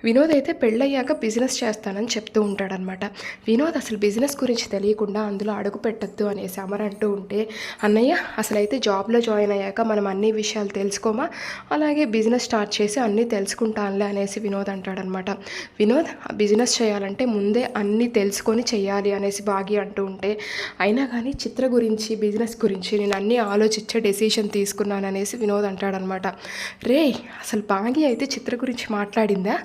వినోద్ అయితే పెళ్ళయ్యాక బిజినెస్ చేస్తానని చెప్తూ ఉంటాడనమాట. వినోద్ అసలు బిజినెస్ గురించి తెలియకుండా అందులో అడుగు పెట్టొద్దు అనేసి అమర్ అంటూ ఉంటే, అన్నయ్య అసలైతే జాబ్‌లో జాయిన్ అయ్యాక మనం అన్ని విషయాలు తెలుసుకోమా, అలాగే బిజినెస్ స్టార్ట్ చేసి అన్నీ తెలుసుకుంటానులే అనేసి వినోద్ అంటాడనమాట. వినోద్ బిజినెస్ చేయాలంటే ముందే అన్నీ తెలుసుకొని చెయ్యాలి అనేసి భాగ్య అంటూ ఉంటే, అయినా కానీ చిత్ర గురించి, బిజినెస్ గురించి నేను అన్నీ ఆలోచించే డెసిషన్ తీసుకున్నాననేసి వినోద్ అంటాడనమాట. రేయ్! అసలు భాగ్య అయితే చిత్ర గురించి మాట్లాడిందా?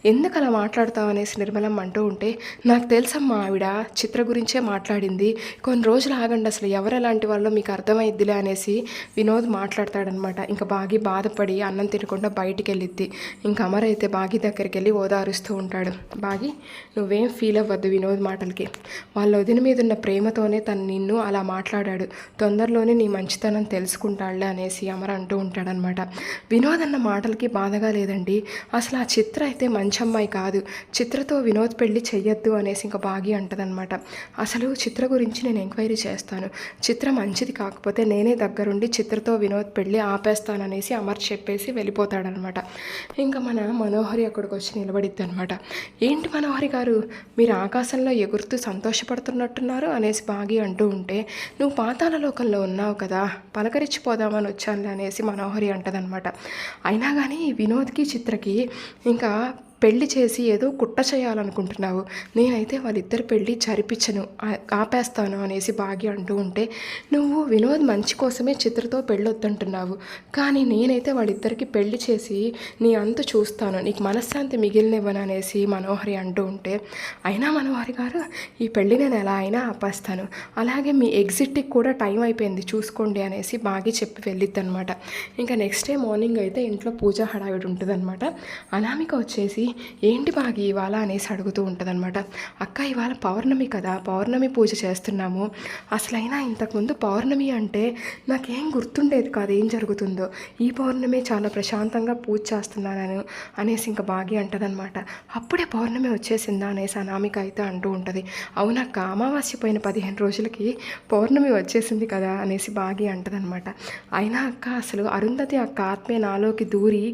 ఎందుకు అలా మాట్లాడతావు అనేసి నిర్మలమ్మ అంటూ ఉంటే, నాకు తెలుసమ్మా ఆవిడ చిత్ర గురించే మాట్లాడింది, కొన్ని రోజులు ఆగండి అసలు ఎవరెలాంటి వాళ్ళో మీకు అర్థమైద్దిలే అనేసి వినోద్ మాట్లాడతాడనమాట. ఇంకా బాగి బాధపడి అన్నం తినకుండా బయటికి వెళ్ళిద్ది. ఇంకా అమర్ అయితే బాగి దగ్గరికి వెళ్ళి ఓదారుస్తూ ఉంటాడు. బాగి, నువ్వేం ఫీల్ అవ్వద్దు వినోద్ మాటలకి, వాళ్ళ వదిన మీద ఉన్న ప్రేమతోనే తను నిన్ను అలా మాట్లాడాడు, తొందరలోనే నీ మంచితనం తెలుసుకుంటాడులే అనేసి అమర్ అంటూ ఉంటాడనమాట. వినోద్ అన్న మాటలకి బాధగా లేదండి, అసలు ఆ చిత్ర అయితే మంచి అమ్మాయి కాదు, చిత్రతో వినోద్ పెళ్లి చెయ్యొద్దు అనేసి ఇంకా బాగి అంటదనమాట. అసలు చిత్ర గురించి నేను ఎంక్వైరీ చేస్తాను, చిత్ర మంచిది కాకపోతే నేనే దగ్గరుండి చిత్రతో వినోద్ పెళ్ళి ఆపేస్తాననేసి అమర్ చెప్పేసి వెళ్ళిపోతాడనమాట. ఇంకా మన మనోహరి అక్కడికి వచ్చి నిలబడిద్ది అనమాట. ఏంటి మనోహరి గారు, మీరు ఆకాశంలో ఎగురుతూ సంతోషపడుతున్నట్టున్నారు అనేసి బాగి అంటూ ఉంటే, నువ్వు పాతాళ లోకంలో ఉన్నావు కదా, పలకరించిపోదామని వచ్చానులే అనేసి మనోహరి అంటదనమాట. అయినా కానీ వినోద్కి చిత్రకి ఇంకా పెళ్లి చేసి ఏదో కుట్ర చేయాలనుకుంటున్నావు, నేనైతే వాళ్ళిద్దరు పెళ్ళి జరిపించను, ఆపేస్తాను అనేసి భాగ్య అంటూ ఉంటే, నువ్వు వినోద్ మంచి కోసమే చిత్రతో పెళ్ళొద్దంటున్నావు, కానీ నేనైతే వాళ్ళిద్దరికి పెళ్లి చేసి నీ అంతు చూస్తాను, నీకు మనశ్శాంతి మిగిలినివ్వను అనేసి మనోహరి అంటూ ఉంటే, అయినా మనోహరి గారు ఈ పెళ్ళి నేను ఎలా అయినా ఆపేస్తాను, అలాగే మీ ఎగ్జిట్కి కూడా టైం అయిపోయింది చూసుకోండి అనేసి బాగి చెప్పి వెళ్ళిద్ది అనమాట. ఇంకా నెక్స్ట్ డే మార్నింగ్ అయితే ఇంట్లో పూజ హడావిడి ఉంటుందన్నమాట. అనామిక వచ్చేసి, ఏంటి బాగి ఇవాళ అనేసి అడుగుతూ ఉంటుందన్నమాట. అక్క ఇవాళ పౌర్ణమి కదా, పౌర్ణమి పూజ చేస్తున్నాము, అసలైనా ఇంతకుముందు పౌర్ణమి అంటే నాకేం గుర్తుండేది కాదు ఏం జరుగుతుందో, ఈ పౌర్ణమి చాలా ప్రశాంతంగా పూజ చేస్తున్నాను అనేసి ఇంకా బాగి అంటదనమాట. అప్పుడే పౌర్ణమి వచ్చేసిందా అనేసి అనామిక అయితే అంటూ ఉంటుంది. అవునక్క, అమావాస్య పోయిన 15 రోజులకి పౌర్ణమి వచ్చేసింది కదా అనేసి బాగి అంటదనమాట. అయినా అక్క అసలు అరుంధతి అక్క ఆత్మే నాలోకి దూరి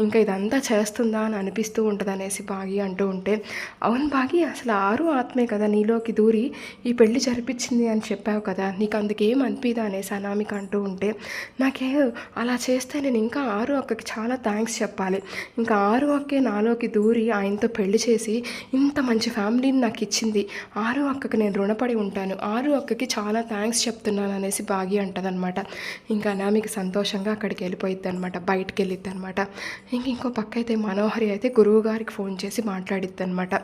ఇంకా ఇదంతా చేస్తుందా అని అనిపిస్తూ ఉంటుంది అనేసి బాగి అంటూ ఉంటే, అవును బాగి, అసలు ఆరు ఆత్మే కదా నీలోకి దూరి ఈ పెళ్లి జరిపించింది అని చెప్పావు కదా, నీకు అందుకేం అనిపిదా అనేసి అనామిక అంటూ ఉంటే, నాకే అలా చేస్తే నేను ఇంకా ఆరు అక్కకి చాలా థ్యాంక్స్ చెప్పాలి, ఇంకా ఆరు అక్కే నాలోకి దూరి ఆయనతో పెళ్లి చేసి ఇంత మంచి ఫ్యామిలీని నాకు ఇచ్చింది, ఆరు అక్కకి నేను రుణపడి ఉంటాను, ఆరు అక్కకి చాలా థ్యాంక్స్ చెప్తున్నాను అనేసి బాగి అంటదనమాట. ఇంకా అనామిక సంతోషంగా అక్కడికి వెళ్ళిపోయిద్ది అనమాట, బయటికి వెళ్ళిద్ది అనమాట. ఇంకో పక్క అయితే మనోహరి అయితే గురువు గారికి ఫోన్ చేసి మాట్లాడిద్ది అనమాట.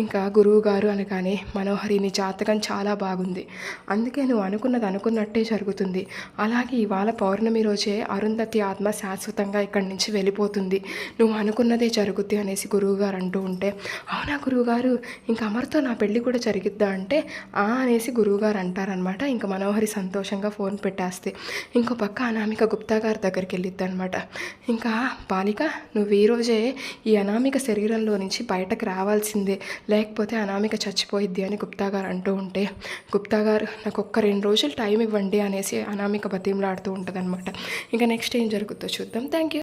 ఇంకా గురువు గారు అనగానే, మనోహరి నీ జాతకం చాలా బాగుంది, అందుకే నువ్వు అనుకున్నది అనుకున్నట్టే జరుగుతుంది, అలాగే ఇవాళ పౌర్ణమి రోజే అరుంధతి ఆత్మ శాశ్వతంగా ఇక్కడి నుంచి వెళ్ళిపోతుంది, నువ్వు అనుకున్నదే జరుగుద్ది అనేసి గురువుగారు అంటూ ఉంటే, అవునా గురువుగారు, ఇంకా అమర్తో నా పెళ్ళి కూడా జరిగిద్దా అంటే అనేసి గురువుగారు అంటారనమాట. ఇంకా మనోహరి సంతోషంగా ఫోన్ పెట్టేస్తే ఇంకో పక్క అనామిక గుప్తా గారి దగ్గరికి వెళ్ళిద్ది అనమాట. ఇంకా బాలిక, నువ్వు ఈరోజే ఈ అనామిక శరీరంలో నుంచి బయటకు రావాల్సిందే, లేకపోతే అనామిక చచ్చిపోయిద్ది అని గుప్తా గారు అంటూ ఉంటే, గుప్తా గారు నాకు ఒక్క 2 రోజులు టైం ఇవ్వండి అనేసి అనామిక బతిమలాడుతూ ఉంటుంది అనమాట. ఇంకా నెక్స్ట్ ఏం జరుగుతుందో చూద్దాం. Thank you.